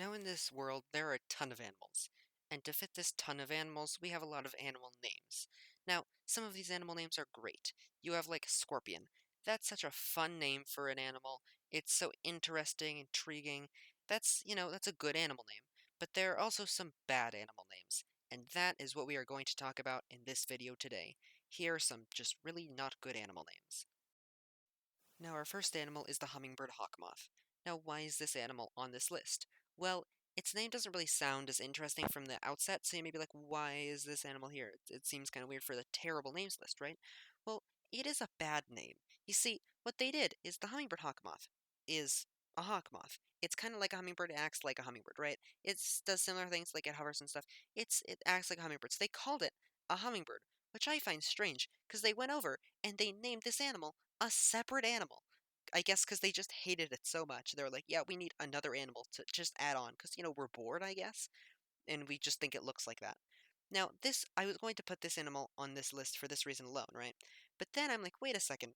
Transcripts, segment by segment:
Now, in this world, there are a ton of animals, and to fit this ton of animals, we have a lot of animal names. Now, some of these animal names are great. You have, like, Scorpion. That's such a fun name for an animal. It's so interesting, intriguing. That's a good animal name. But there are also some bad animal names, and that is what we are going to talk about in this video today. Here are some just really not good animal names. Now, our first animal is the hummingbird hawkmoth. Now, why is this animal on this list? Well, its name doesn't really sound as interesting from the outset, so you may be like, why is this animal here? It seems kind of weird for the terrible names list, right? Well, it is a bad name. You see, what they did is the hummingbird hawkmoth is a hawkmoth. It's kind of like a hummingbird, it acts like a hummingbird, right? It does similar things like it hovers and stuff. It acts like a hummingbird, so they called it a hummingbird, which I find strange, because they went over and they named this animal a separate animal. I guess because they just hated it so much. They were like, yeah, we need another animal to just add on because, we're bored, I guess, and we just think it looks like that. Now, I was going to put this animal on this list for this reason alone, right? But then I'm like, wait a second.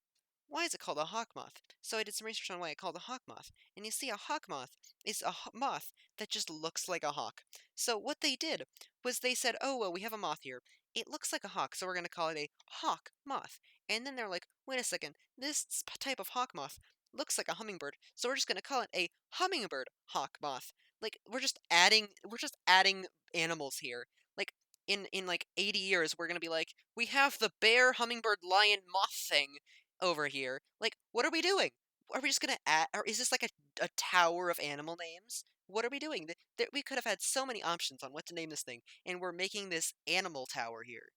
Why is it called a hawkmoth? So I did some research on why it called a hawkmoth, and you see, a hawkmoth is a moth that just looks like a hawk. So what they did was they said, oh well, we have a moth here. It looks like a hawk, so we're going to call it a hawk moth. And then they're like, wait a second, this type of hawk moth looks like a hummingbird, so we're just going to call it a hummingbird hawk moth. Like we're just adding animals here. Like in like 80 years we're going to be like, we have the bear hummingbird lion moth thing over here. Like, what are we doing? Are we just going to add, or is this like a tower of animal names? What are we doing? We could have had so many options on what to name this thing, and we're making this animal tower here.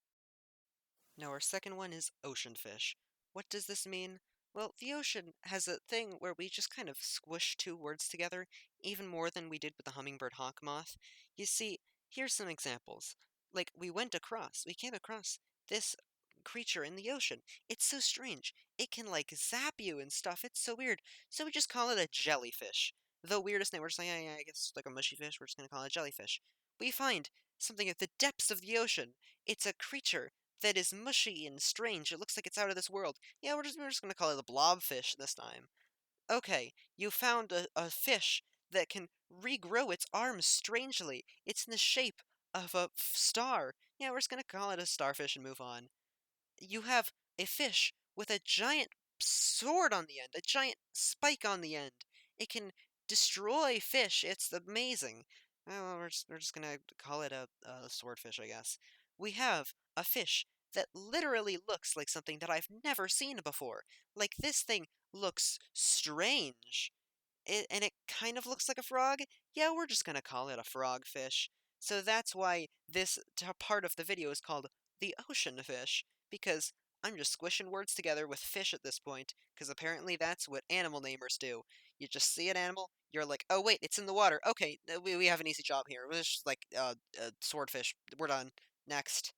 Now, our second one is ocean fish. What does this mean? Well, the ocean has a thing where we just kind of squish two words together, even more than we did with the hummingbird hawk moth. You see, here's some examples. Like, we came across this creature in the ocean. It's so strange. It can, like, zap you and stuff. It's so weird. So we just call it a jellyfish. The weirdest name. We're just like, yeah, I guess it's like a mushy fish. We're just going to call it a jellyfish. We find something at the depths of the ocean. It's a creature that is mushy and strange. It looks like it's out of this world. Yeah, we're just gonna call it a blobfish this time. Okay, you found a fish that can regrow its arms strangely. It's in the shape of a star. Yeah, we're just gonna call it a starfish and move on. You have a fish with a giant sword on the end, a giant spike on the end. It can destroy fish. It's amazing. Well, we're just gonna call it a swordfish, I guess. We have a fish that literally looks like something that I've never seen before. Like, this thing looks strange. And it kind of looks like a frog. Yeah, we're just gonna call it a frogfish. So that's why this part of the video is called the ocean fish, because I'm just squishing words together with fish at this point, because apparently that's what animal namers do. You just see an animal, you're like, oh wait, it's in the water. Okay, we have an easy job here. It's just like swordfish. We're done. Next.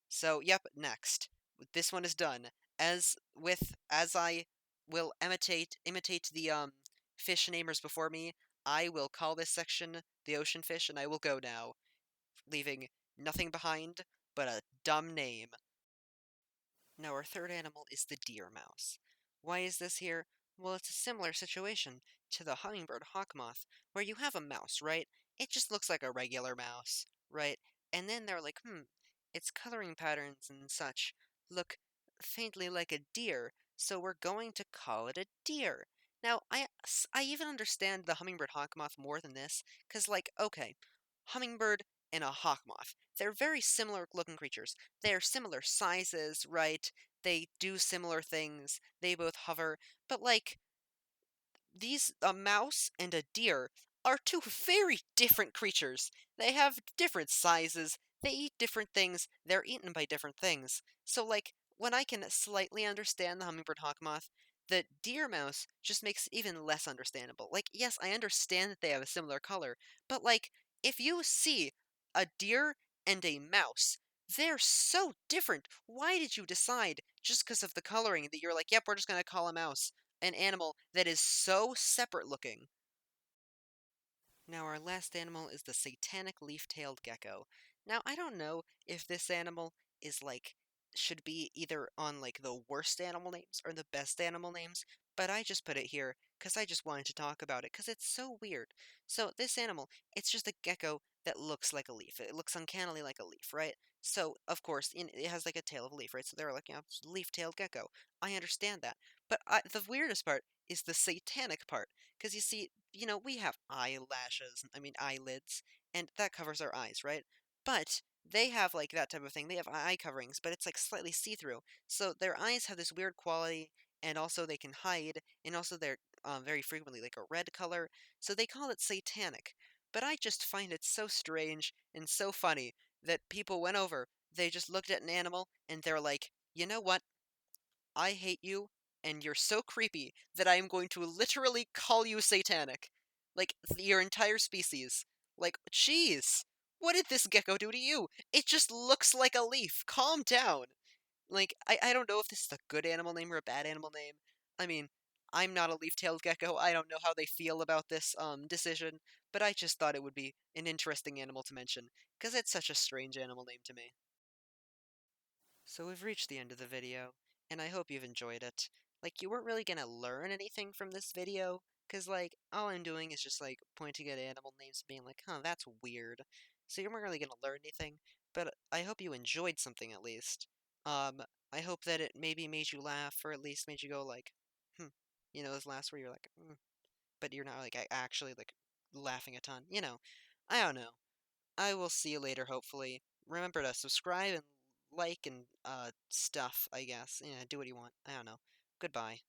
So, yep, next. This one is done. As I will imitate the fish namers before me, I will call this section the ocean fish, and I will go now, leaving nothing behind but a dumb name. Now, our third animal is the deer mouse. Why is this here? Well, it's a similar situation to the hummingbird hawkmoth, where you have a mouse, right? It just looks like a regular mouse, right? And then they're like, its coloring patterns and such look faintly like a deer, so we're going to call it a deer. Now, I even understand the hummingbird hawkmoth more than this, because, like, okay, hummingbird and a hawkmoth, they're very similar looking creatures. They're similar sizes, right? They do similar things. They both hover. But, like, a mouse and a deer are two very different creatures. They have different sizes. They eat different things. They're eaten by different things. So, like, when I can slightly understand the hummingbird hawkmoth, the deer mouse just makes it even less understandable. Like, yes, I understand that they have a similar color, but, like, if you see a deer and a mouse, they're so different. Why did you decide, just because of the coloring, that you're like, yep, we're just going to call a mouse an animal that is so separate looking? Now, our last animal is the Satanic leaf-tailed gecko. Now, I don't know if this animal is like should be either on like the worst animal names or the best animal names, but I just put it here because I just wanted to talk about it because it's so weird. So this animal, it's just a gecko that looks like a leaf. It looks uncannily like a leaf, right? So of course, it has like a tail of a leaf, right? So they're like, leaf-tailed gecko. I understand that, but the weirdest part is the satanic part, because you see, we have eyelashes, I mean eyelids, and that covers our eyes, right? But they have like that type of thing. They have eye coverings, but it's like slightly see-through. So their eyes have this weird quality, and also they can hide, and also they're very frequently like a red color. So they call it satanic. But I just find it so strange and so funny that people went over, they just looked at an animal, and they're like, you know what? I hate you, and you're so creepy that I am going to literally call you satanic. Like, your entire species. Like, jeez, what did this gecko do to you? It just looks like a leaf. Calm down. Like, I don't know if this is a good animal name or a bad animal name. I mean, I'm not a leaf-tailed gecko. I don't know how they feel about this decision, but I just thought it would be an interesting animal to mention, because it's such a strange animal name to me. So we've reached the end of the video, and I hope you've enjoyed it. Like, you weren't really gonna learn anything from this video, because, like, all I'm doing is just, like, pointing at animal names and being like, huh, that's weird. So you weren't really gonna learn anything, but I hope you enjoyed something at least. Um, I hope that it maybe made you laugh, or at least made you go, like, hmm. Those laughs where you're like, but you're not, like, actually, like, laughing a ton. I don't know. I will see you later, hopefully. Remember to subscribe and like and stuff, I guess. Yeah, do what you want. I don't know. Goodbye.